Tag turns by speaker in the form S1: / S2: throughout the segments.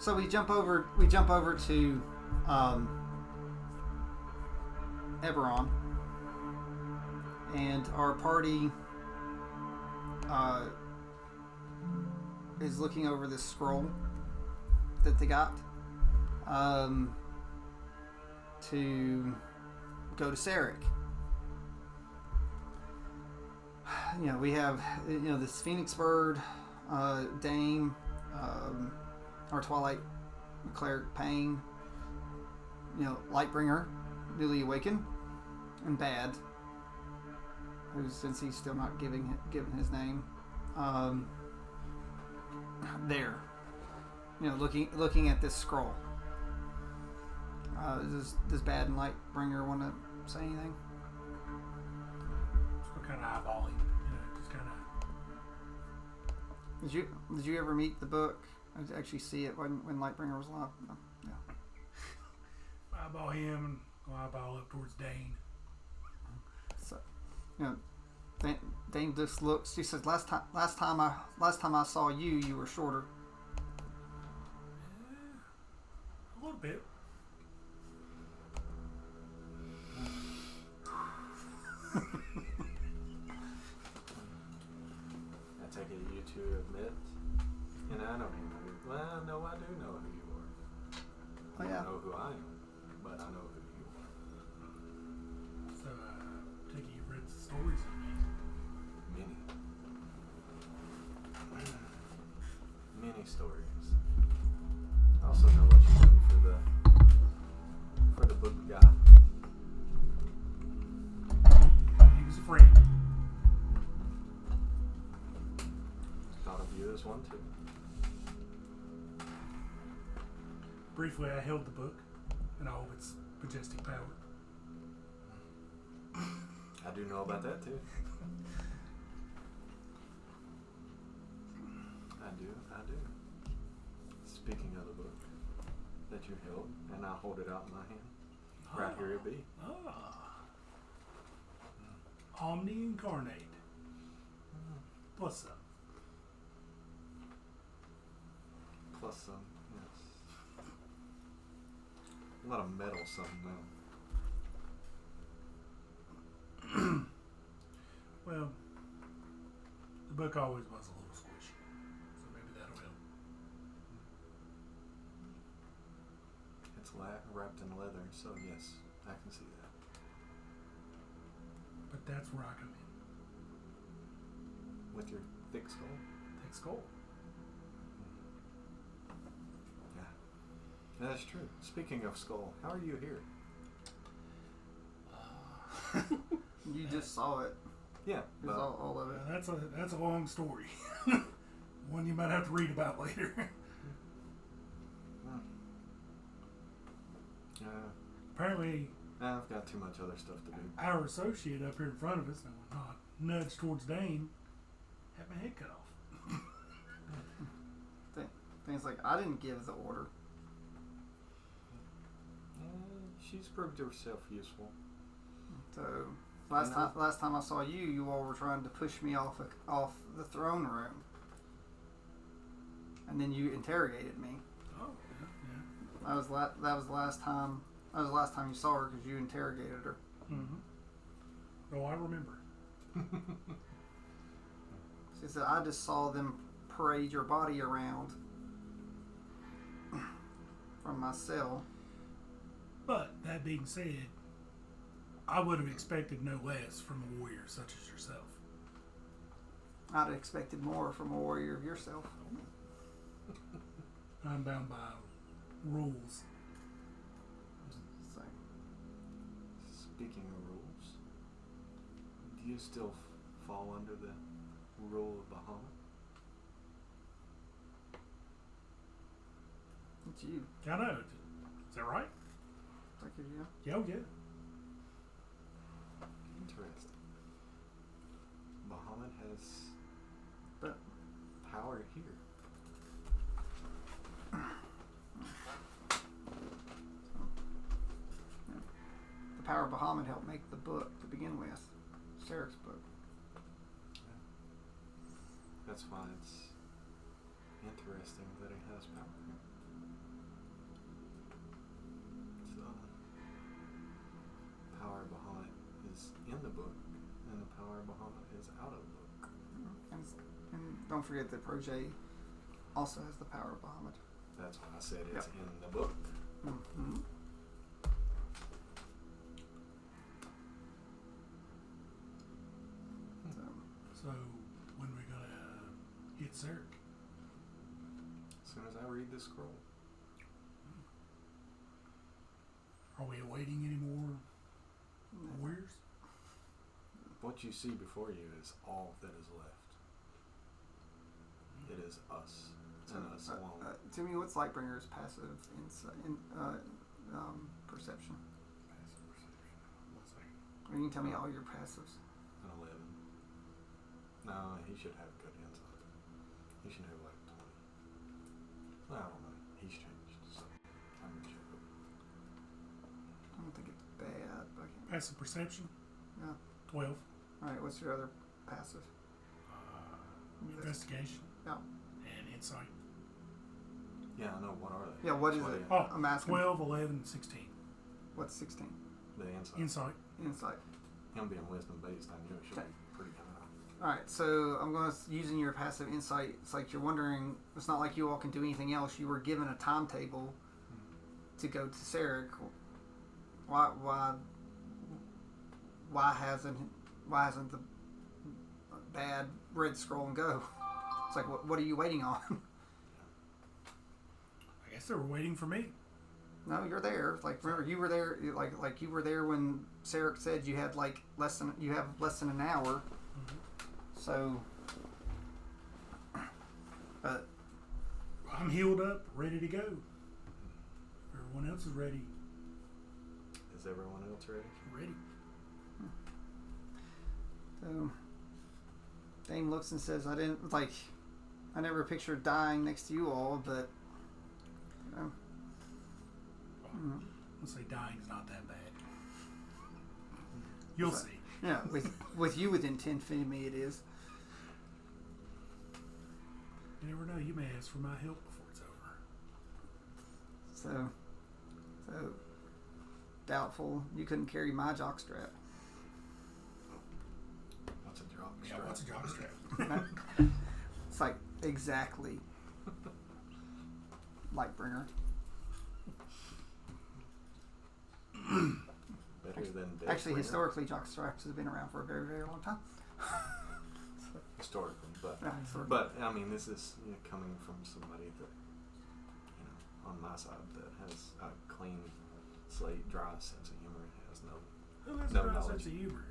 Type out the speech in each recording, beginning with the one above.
S1: So we jump over to Eberron, and our party is looking over this scroll that they got to go to Sarek. We have this Phoenix Bird, Dame, our Twilight Cleric Pain, Lightbringer, newly awakened, and Bad, who, since he's still not given his name, there, looking at this scroll. Does Bad and Lightbringer want to say anything?
S2: Just kind of eyeballing, just kind of.
S1: Did you ever meet the book? Actually see it when Lightbringer was alive? No. Yeah.
S2: Eyeball him and go eyeball up towards Dane.
S1: So, Dane just looks. She says, "Last time I saw you, you were shorter."
S2: A little bit.
S3: I take it you two admit, and I know who. Well, no, I do know who you are.
S1: Oh, yeah.
S3: I don't know who I am, but I know who you are.
S2: So, take it you've read the stories of me.
S3: Many stories. I also know what you've done for the book guy.
S2: He was a friend.
S3: Thought of you as one too.
S2: Briefly, I held the book and all of its majestic power.
S3: I do know about that too. I do. Speaking of the book that you held, and I hold it out in my hand. Right here it be.
S2: Omni incarnate. Plus some.
S3: Plus some, yes. A lot of metal something though.
S2: Well, the book always was a little squishy, so maybe that'll help.
S3: It's wrapped in leather, so yes, I can see that.
S2: But that's where I come in.
S3: With your thick skull?
S2: Thick skull.
S3: Yeah. That's true. Speaking of skull, how are you here?
S1: You just saw it.
S3: Yeah.
S1: There's all of it.
S2: That's a long story. One you might have to read about later. Apparently,
S3: I've got too much other stuff to do.
S2: our associate up here in front of us, and we'll not nudge towards Dane, had my head cut off.
S1: Things like, I didn't give the order.
S3: She's proved herself useful.
S1: So last time I saw you, you all were trying to push me off the throne room, and then you interrogated me.
S2: Oh, yeah.
S1: That was the last time. That was the last time you saw her because you interrogated her.
S2: Mm-hmm. Oh, I remember.
S1: She said, "I just saw them parade your body around from my cell."
S2: But that being said, I would have expected no less from a warrior such as yourself.
S1: I'd have expected more from a warrior of yourself.
S2: I'm bound by rules.
S1: So,
S3: Speaking of rules, do you still fall under the rule of Bahamut?
S1: it's you.
S2: I know. Is that right?
S1: It's like you.
S2: Yeah, oh, yeah.
S3: Interesting. Bahamut has
S1: But
S3: power here.
S1: the power of Bahamut helped make the book to begin with, Sarek's book.
S3: That's why it's interesting that he has power here.
S1: don't forget that Protege also has the power of Bahamut.
S3: That's why I said it's in the book.
S1: Mm-hmm.
S2: So, when we gonna hit Zerk?
S3: As soon as I read this scroll.
S2: Are we awaiting any more warriors?
S3: What you see before you is all that is left. It is us. And us alone.
S1: To me, what's Lightbringer's passive perception?
S2: Passive perception. 1 second.
S1: Or you can tell me all your passives.
S3: An 11. No, he should have good insight. He should have like 20. I don't know. He's changed, so I'm gonna check it.
S1: I don't think it's bad, but I can't.
S2: Passive perception?
S1: Yeah.
S2: 12.
S1: Alright, what's your other passive?
S2: Investigation.
S1: Yeah.
S2: And insight.
S3: Yeah, I know. What are they?
S1: Yeah, what is it?
S2: Oh,
S1: I'm asking.
S2: 12, 11, 16.
S1: What's 16?
S3: The insight.
S2: Insight.
S1: Insight.
S3: Him being wisdom based, I knew it should be pretty high.
S1: Alright, so I'm going to, using your passive insight, it's like you're wondering, it's not like you all can do anything else. You were given a timetable to go to Sarek. Why hasn't the bad red scroll and go? It's like, what are you waiting on?
S2: I guess they were waiting for me.
S1: No, you're there. Like, remember, you were there. Like you were there when Sarek said you had less than an hour.
S2: Mm-hmm.
S1: So, but
S2: I'm healed up, ready to go. Everyone else is ready.
S3: Is everyone else ready?
S2: Ready.
S1: so Dame looks and says, I never pictured dying next to you all, but
S2: I'll say dying's not that bad. You'll see.
S1: yeah, with you within 10 feet of me, it is.
S2: You never know. You may ask for my help before it's over.
S1: So doubtful you couldn't carry my jockstrap.
S3: What's a jock
S2: Yeah,
S3: strap?
S2: what's a jockstrap?
S1: It's like exactly Lightbringer.
S3: Better than Death
S1: Actually,
S3: Bringer?
S1: historically, jockstraps have been around for a very, very long time.
S3: Historically, but
S1: Yeah, historically.
S3: but I mean, this is coming from somebody that on my side that has a clean slate, dry sense of humor, has no
S2: Who has
S3: No
S2: a dry
S3: knowledge.
S2: sense of humor?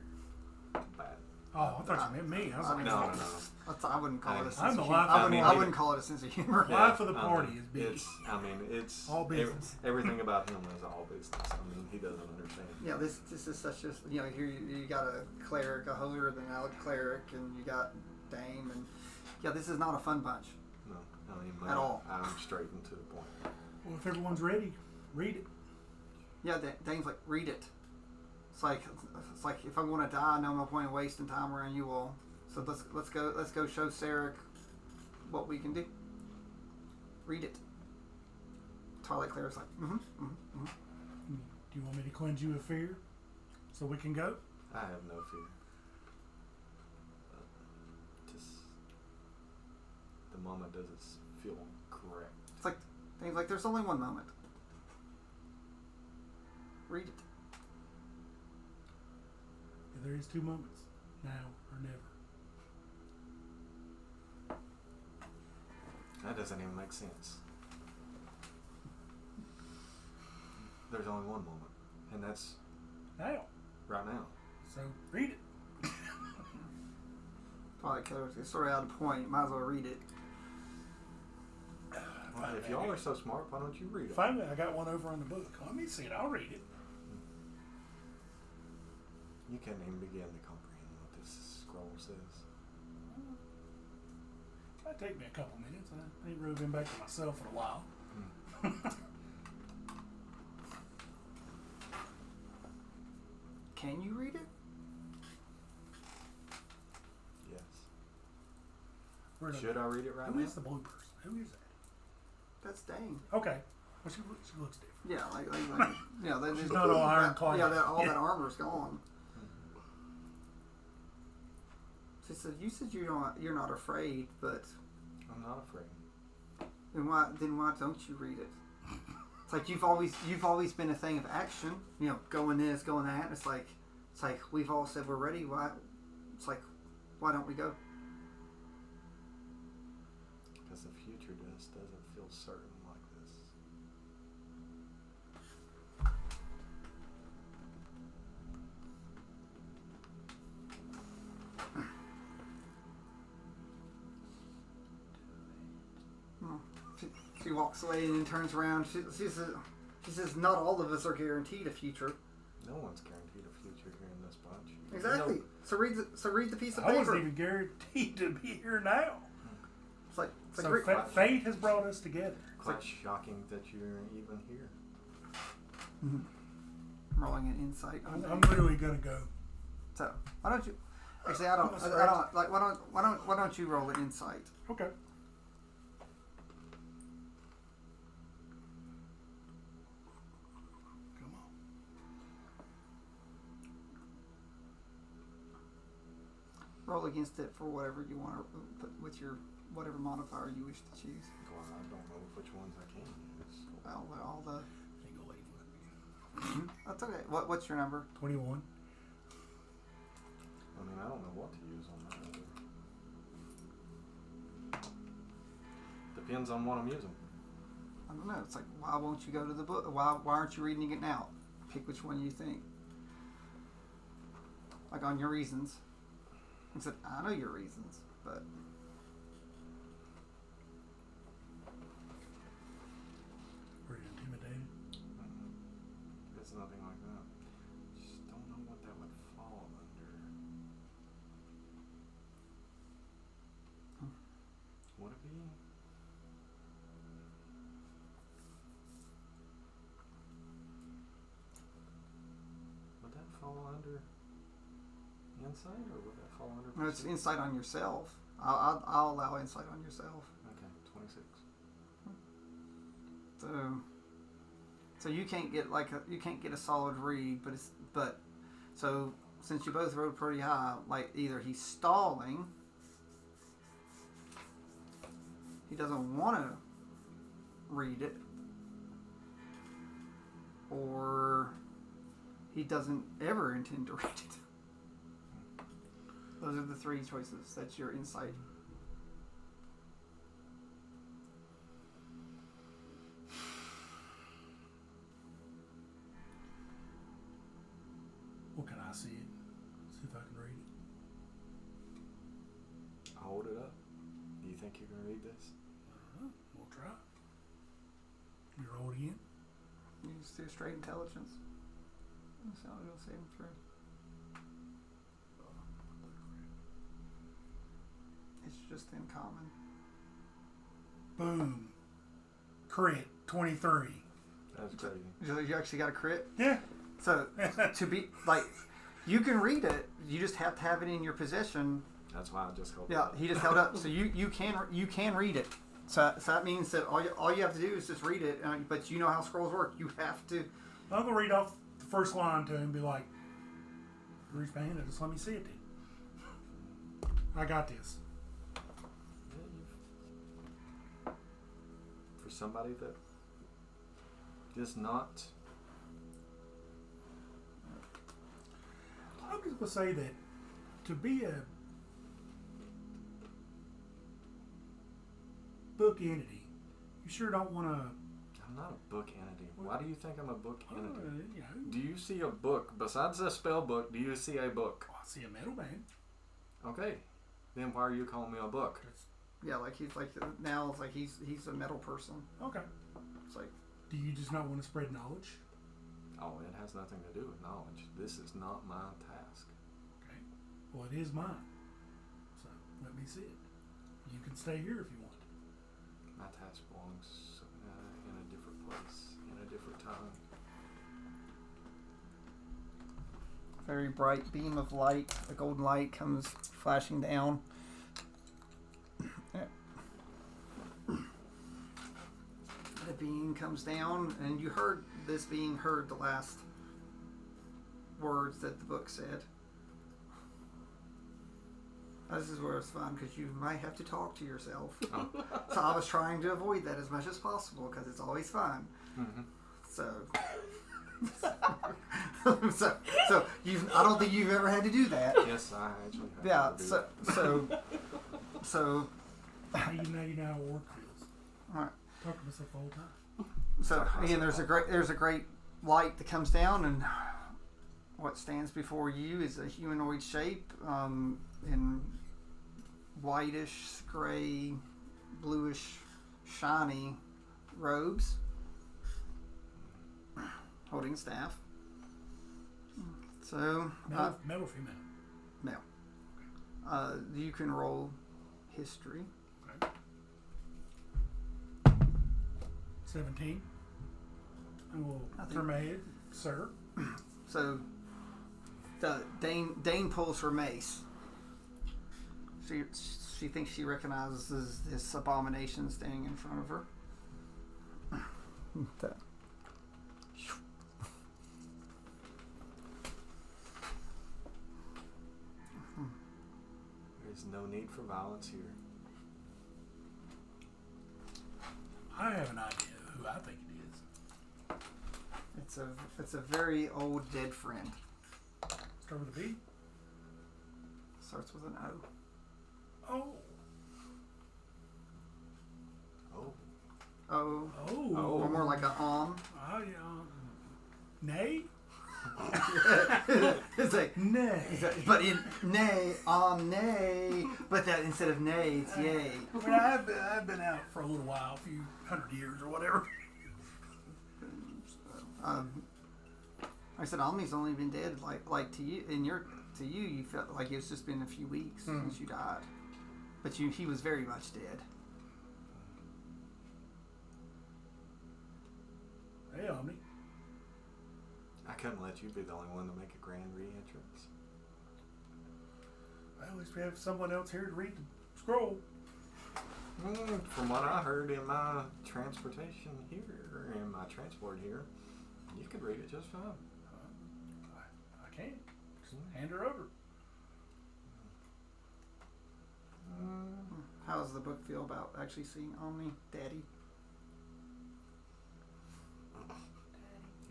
S3: bad.
S2: Oh, I thought you meant me. I was like,
S3: No.
S1: I wouldn't call it a sense
S2: I'm
S1: of
S2: the
S1: humor.
S2: life
S1: I
S2: of
S1: wouldn't,
S2: the
S1: I wouldn't call it a sense of humor.
S2: Yeah. Life of the party is big.
S3: It's
S2: All business.
S3: Everything about him is all business. I mean, he doesn't understand.
S1: Yeah, this is such a, here you got a cleric, a holier than thou cleric, and you got Dame, and this is not a fun bunch.
S3: No, I mean,
S1: At all.
S3: I'm straight and to the point.
S2: Well, if everyone's ready, read it.
S1: Yeah, Dame's like, read it. It's like if I'm going to die, no more point in wasting time around you all. So let's go show Sarek what we can do. Read it. Twilight Cleric's like,
S2: Do you want me to cleanse you of fear so we can go?
S3: I have no fear. Just the moment doesn't feel correct.
S1: It's like Dame's like, there's only one moment. Read it.
S2: Yeah, there is 2 moments, now or never.
S3: That doesn't even make sense. There's only one moment, and that's
S2: Now.
S3: right now.
S2: So read it.
S1: Twilight Cleric's sort of out of point. Might as well read it.
S3: Well, if y'all are so smart, why don't you read it?
S2: Finally, I got one over on the book. Let me see it. I'll read it.
S3: You can't even begin to comprehend what this scroll says.
S2: Might take me a couple minutes. I ain't really been back to myself in a while.
S1: Can you read it?
S3: Yes.
S2: Where
S3: Should I read it right
S2: Who
S3: now?
S2: is the blue person? Who is that?
S1: That's Dame.
S2: Okay. Well, she looks different.
S1: Yeah, they
S2: She's not all ironclad.
S1: Yeah, all that armor's gone. So You said you're not afraid, but
S3: I'm not afraid.
S1: then why don't you read it? It's like you've always been a thing of action. You know, going this, going that. It's like we've all said we're ready. Why? It's like, why don't we go?
S3: Because the future just doesn't feel certain like this.
S1: She walks away and then turns around. She says, not all of us are guaranteed a future.
S3: No one's guaranteed a future here in this bunch.
S1: Exactly.
S3: No.
S1: So read the piece of
S2: I
S1: paper.
S2: wasn't even guaranteed to be here now.
S1: It's like
S2: So fate has brought us together.
S3: Quite shocking that you're even here.
S1: Mm-hmm. Rolling an insight.
S2: I'm really gonna go.
S1: So why don't you? Actually, I don't like. Why don't you roll an insight?
S2: Okay. Come on.
S1: Roll against it for whatever you want to put with your whatever modifier you wish to choose.
S3: Well, I don't know which ones I can use.
S1: Well, all the.
S2: Ain't gonna let him.
S1: That's okay. What's your number?
S2: 21.
S3: I mean, I don't know what to use on that. Depends on what I'm using.
S1: I don't know. It's like, why won't you go to the book? Why aren't you reading it now? Pick which one you think. Like on your reasons. I said, I know your reasons, but.
S2: Were you intimidated?
S3: It's nothing like that. Just don't know what that would fall under. Would it be? Would that fall under insight, or would that fall under?
S1: No, it's insight on yourself. I'll allow insight on yourself.
S3: Okay, 26.
S1: So you can't get a solid read, but so since you both rode pretty high, like either he's stalling, he doesn't want to read it, or he doesn't ever intend to read it. Those are the three choices. That's your insight.
S2: Well, can I see it? See if I can read it.
S3: I'll hold it up. Do you think you can read this?
S2: We'll try. You roll it again.
S1: You just do straight intelligence. That's how it'll save him through. It's just in common.
S2: Boom. Crit. 23.
S3: That's crazy.
S1: You actually got a crit?
S2: Yeah.
S1: So, to be, like, you can read it, you just have to have it in your possession.
S3: That's why I just held it
S1: Yeah,
S3: up.
S1: he just held up. So you can read it. So that means that all you have to do is just read it, but you know how scrolls work. You have to.
S2: I'm going to read off the first line to him and be like, reach my hand and just let me see it then. I got this.
S3: For somebody that is not.
S2: I'm just going to say that to be a book entity, you sure don't want to.
S3: I'm not a book entity. Why do you think I'm a book entity?
S2: You know,
S3: Do you see a book besides a spell book? Do you see a book?
S2: I see a metal man.
S3: Okay, then why are you calling me a book?
S1: Yeah, like he's like now it's like he's a metal person.
S2: Okay.
S1: It's like,
S2: Do you just not want to spread knowledge?
S3: Oh, it has nothing to do with knowledge. This is not my task.
S2: Okay. Well, it is mine. So let me see it. You can stay here if you want.
S3: My task belongs in a different place, in a different time.
S1: very bright beam of light, a golden light comes flashing down. The being comes down, and you heard this being heard the last words that the book said. This is where it's fun because you might have to talk to yourself.
S3: Oh.
S1: So I was trying to avoid that as much as possible because it's always fun.
S3: Mm-hmm.
S1: So, so I don't think you've ever had to do that.
S3: Yes, I actually have.
S1: Yeah.
S3: to do
S1: So.
S2: Now you know how work feels.
S1: All right.
S2: Talk to myself all the time.
S1: So again, there's a great light that comes down, and what stands before you is a humanoid shape in whitish, gray, bluish, shiny robes, holding a staff. So
S2: Male or female?
S1: male. You can roll history.
S2: Okay. 17. And we'll turn my head, sir.
S1: So Dane pulls her mace. She thinks she recognizes this abomination standing in front of her.
S3: There's no need for violence here.
S2: I have an idea of who I think it is.
S1: It's a very old dead friend.
S2: Start with a B.
S1: Starts with an O.
S2: Oh.
S3: Oh.
S1: Oh.
S2: Oh.
S1: Or more like a
S2: Oh, yeah. Nay?
S1: It's like
S2: Nay.
S1: but in nay, nay, but that instead of nay, it's yay.
S2: I mean, I've been out for a little while, a few 100 years or whatever.
S1: Like I said, Omni's only been dead like to you you felt like it's just been a few weeks since you died, but he was very much dead.
S2: Hey, Omni.
S3: I couldn't let you be the only one to make a grand re-entrance.
S2: Well, at least we have someone else here to read the scroll.
S3: From what I heard in my transportation here, in my transport here, you could read it just fine.
S2: I can't. Just hand her over.
S1: How does the book feel about actually seeing Omni, Daddy?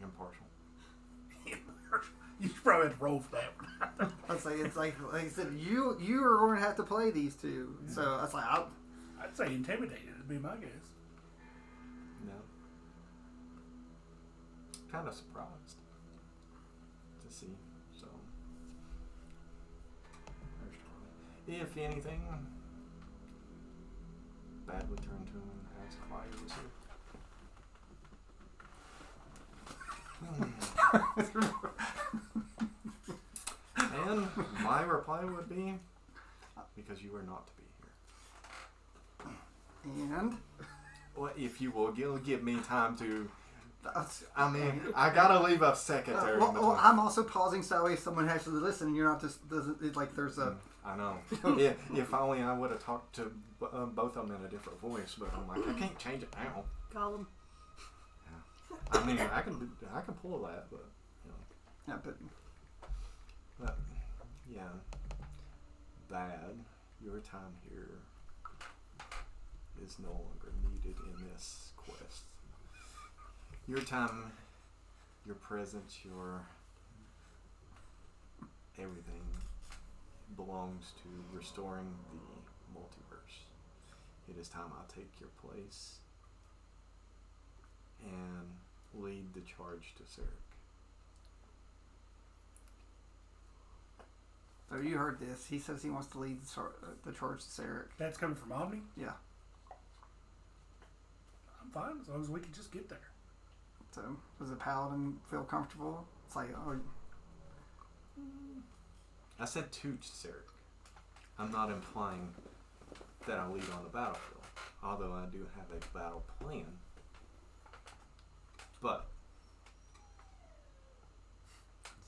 S3: Impartial.
S2: You should probably have to roll for that one.
S1: It's like I said, you are going to have to play these two.
S2: Yeah.
S1: So that's like
S2: I'd say intimidated would be my guess.
S3: No. Kind of surprised to see. So, there's Charlie. If anything, Bad would turn to him and ask why he was here. And my reply would be, because you are not to be here.
S1: and
S3: Well, if you will give me time to. I mean, I gotta leave a secretary.
S1: well, I'm also pausing so that way if someone actually listen, and you're not just doesn't it's like there's a.
S3: I know. If only I would have talked to both of them in a different voice, but I'm like, I can't change it now.
S4: Call him.
S3: I mean, I can pull that, but you know.
S1: Yeah, but
S3: Yeah, Bad, your time here is no longer needed in this quest. Your time, your presence, your everything belongs to restoring the multiverse. It is time I take your place and lead the charge to Sarek.
S1: so you heard this. He says he wants to lead the charge to Sarek.
S2: That's coming from Omni?
S1: Yeah.
S2: I'm fine as long as we can just get there.
S1: So does the paladin feel comfortable? It's like, oh,
S3: I said to Sarek. I'm not implying that I lead on the battlefield, although I do have a battle plan. But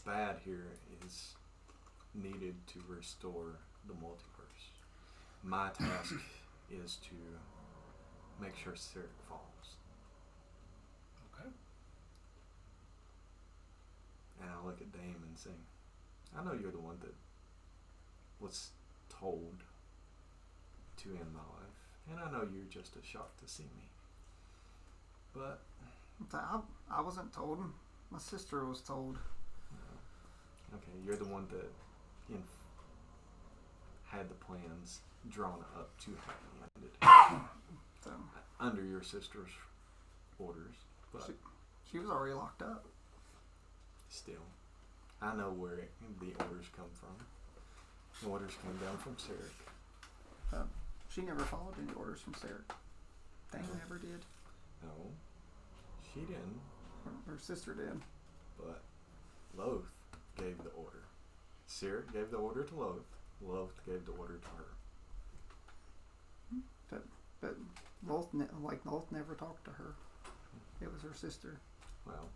S3: Bad here is needed to restore the multiverse. My task is to make sure Sarek falls.
S2: Okay.
S3: And I look at Dame and say, I know you're the one that was told to end my life, and I know you're just as shocked to see me. But
S1: I wasn't told. My sister was told.
S3: Okay, you're the one that had the plans drawn up to have me ended
S1: So
S3: under your sister's orders, but
S1: she was already locked up.
S3: still, I know where the orders come from. The orders came down from Sarek.
S1: She never followed any orders from Sarah. Thane never did.
S3: No, she didn't.
S1: Her sister did.
S3: But Loth gave the order. Sarek gave the order to Loth. Loth gave the order to her.
S1: But Loth never talked to her. It was her sister.
S3: Well,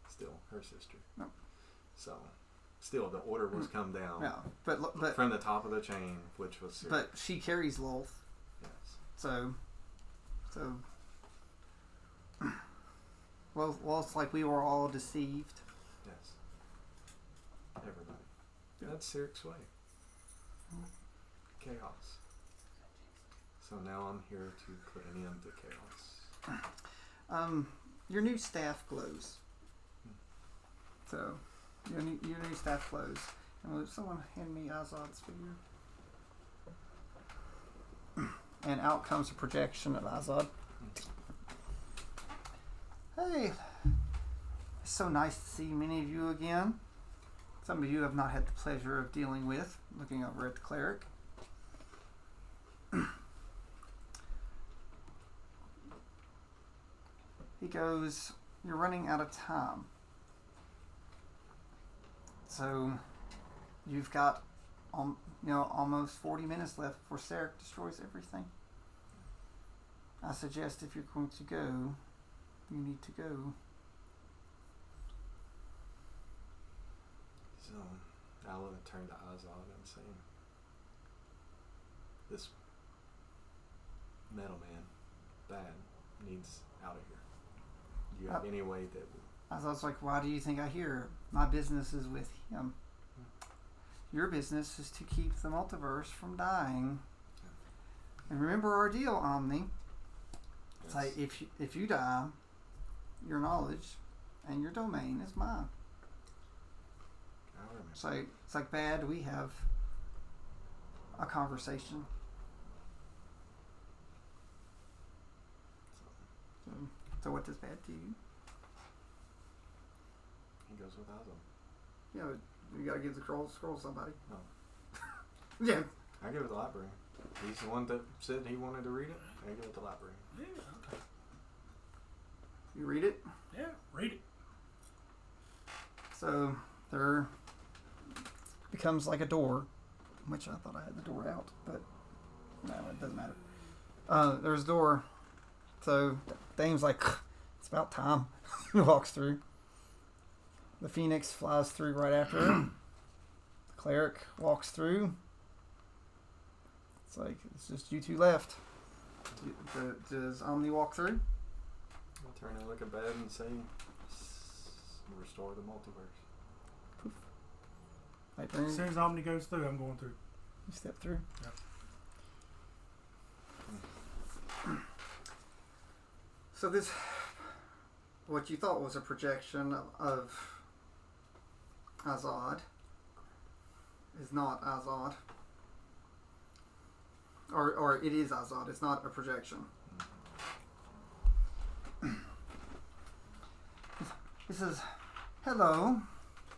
S3: still her sister.
S1: No.
S3: So, still the order was come down.
S1: No, but
S3: from the top of the chain, which was Sarek.
S1: But she carries Loth.
S3: Yes.
S1: So. Well, it's like we were all deceived.
S3: Yes. Everybody.
S1: Yeah.
S3: That's Sarek's way. Chaos. So now I'm here to put an end to chaos.
S1: Your new staff glows. So, your new staff glows. And will someone hand me Azad's figure? And out comes a projection of Azad. Hey, it's so nice to see many of you again. Some of you have not had the pleasure of dealing with. Looking over at the cleric. He goes, "You're running out of time. So you've got almost 40 minutes left before Sarek destroys everything. I suggest if you're going to go, you need to go."
S3: So I'll turn to Azad and say, "This metal man, bad, needs out of here. Do you have any way that
S1: I was like, "Why do you think I hear? My business is with him. Your business is to keep the multiverse from dying. And remember our deal, Omni. It's like if you die, your knowledge and your domain is mine."
S3: I remember.
S1: So it's like, "Bad, we have a conversation." So what does Bad do?
S3: He goes with Azad.
S1: Yeah, you gotta give the scroll to somebody.
S3: No.
S1: Yeah.
S3: I give it to the library. He's the one that said he wanted to read it. I give it to the library.
S2: Yeah, okay.
S1: You read it?
S2: Yeah, read it.
S1: So there becomes like a door, which I thought I had the door out, but no, it doesn't matter. There's a door. So Dame's like, "It's about time." He walks through. The Phoenix flies through right after him. The cleric walks through. It's like, it's just you two left. Does Omni walk through?
S3: I'll turn and look at Bad and say, "Restore the multiverse."
S1: Poof. Right
S2: As soon
S1: there,
S2: as Omni goes through, I'm going through.
S1: you step through.
S2: Yep.
S1: So this, what you thought was a projection of Azad, is not Azad. Or it is Azad, it's not a projection. He says, "Hello.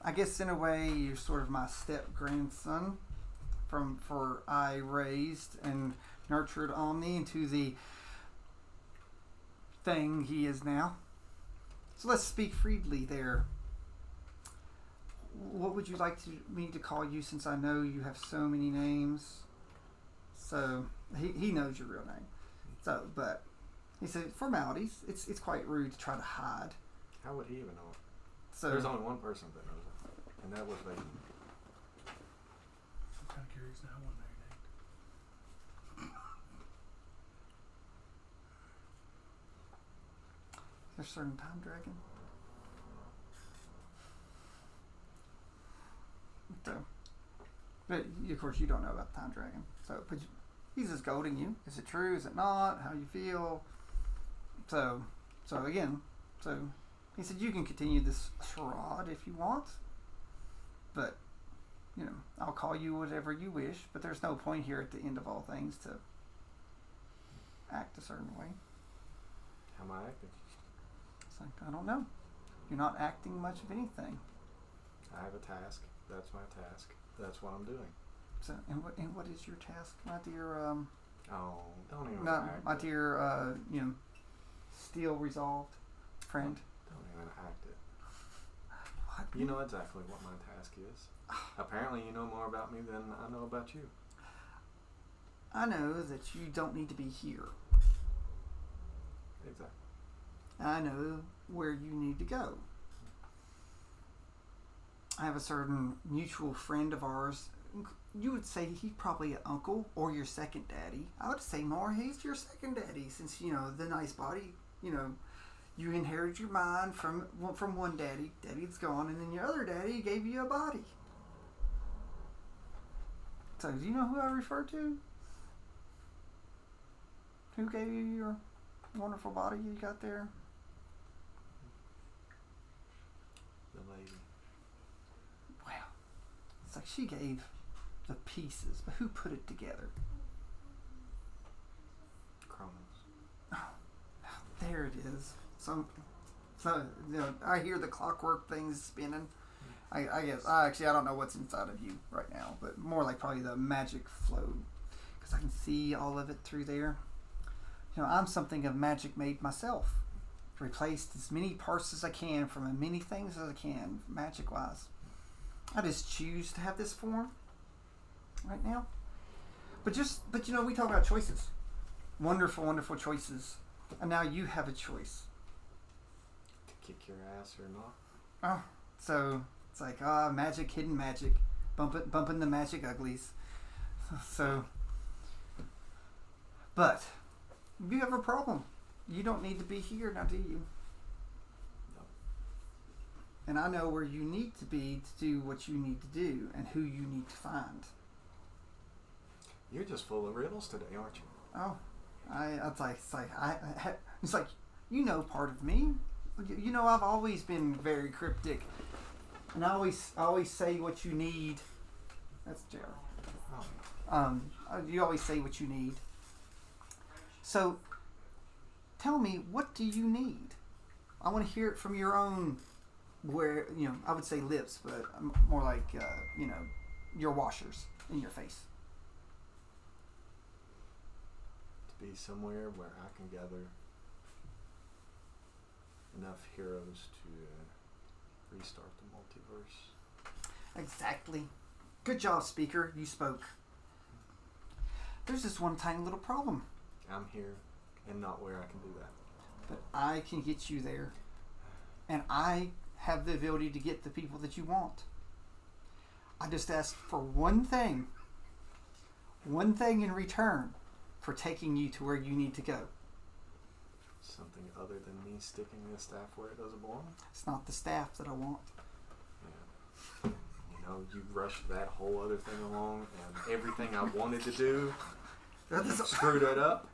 S1: I guess in a way you're sort of my step-grandson. For I raised and nurtured Omni into the thing he is now. So let's speak freely there. What would you like me to call you, since I know you have so many names?" So he knows your real name. So, but he said, "Formalities. It's quite rude to try to hide."
S3: How would he even know it?
S1: So
S3: There's only one person that knows it, and that was Vaden.
S2: I'm kind of curious now. I want to know your name.
S1: there's a certain time dragon. So But of course, you don't know about the time dragon. So, but he's just goading you. Is it true? Is it not? How you feel? So again, he said you can continue this charade if you want, but I'll call you whatever you wish. But there's no point here at the end of all things to act a certain way.
S3: How am I acting?
S1: It's like, I don't know. You're not acting much of anything.
S3: I have a task. That's my task. That's what I'm doing.
S1: So, and what is your task, my dear?
S3: Oh, don't even.
S1: My dear, steel resolved friend.
S3: Don't even act it.
S1: What?
S3: You know exactly what my task is. Apparently, you know more about me than I know about you.
S1: I know that you don't need to be here.
S3: Exactly.
S1: I know where you need to go. I have a certain mutual friend of ours. You would say he's probably an uncle or your second daddy. I would say more he's your second daddy, since the nice body. You inherited your mind from one daddy. Daddy's gone, and then your other daddy gave you a body. So do you know who I refer to? Who gave you your wonderful body you got there?
S3: The lady.
S1: Well, it's like she gave the pieces, but who put it together?
S3: Crumbs.
S1: There it is. So I hear the clockwork things spinning. I guess I don't know what's inside of you right now, but more like probably the magic flow, because I can see all of it through there. I'm something of magic made myself. Replaced as many parts as I can from as many things as I can, magic wise. I just choose to have this form right now. But we talk about choices. Wonderful, wonderful choices. And now you have a choice.
S3: To kick your ass or not.
S1: Oh, so it's like, magic, hidden magic. Bumping the magic uglies. So, but you have a problem. You don't need to be here now, do you?
S3: No.
S1: And I know where you need to be to do what you need to do and who you need to find.
S3: You're just full of riddles today, aren't you?
S1: Oh, it's like part of me. I've always been very cryptic, and I always say what you need. That's Jared.
S3: Oh.
S1: You always say what you need. So, tell me, what do you need? I want to hear it from your own, I would say lips, but more like, your washers in your face.
S3: To be somewhere where I can gather enough heroes to restart the multiverse.
S1: Exactly. Good job, speaker. You spoke. There's this one tiny little problem.
S3: I'm here and not where I can do that.
S1: But I can get you there. And I have the ability to get the people that you want. I just ask for one thing. One thing in return for taking you to where you need to go.
S3: Something other than me sticking the staff where it doesn't belong?
S1: It's not the staff that I want.
S3: Yeah. You rushed that whole other thing along, and everything I wanted to do, you screwed it up.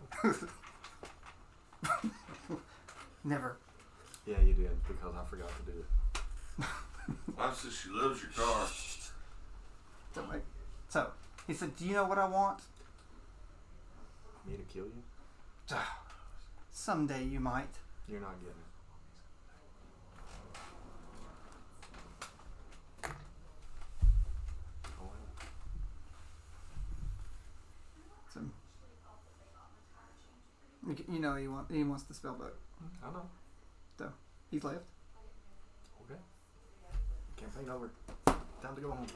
S1: Never.
S3: Yeah, you did, because I forgot to do it.
S4: Mom says she loves your car.
S1: So, he said, do you know what I want?
S3: Me to kill you?
S1: Someday you might.
S3: You're not getting it. Oh,
S1: So, he wants the spell book.
S3: I know.
S1: So, he's left.
S3: Okay. Campaign over. Time to go home.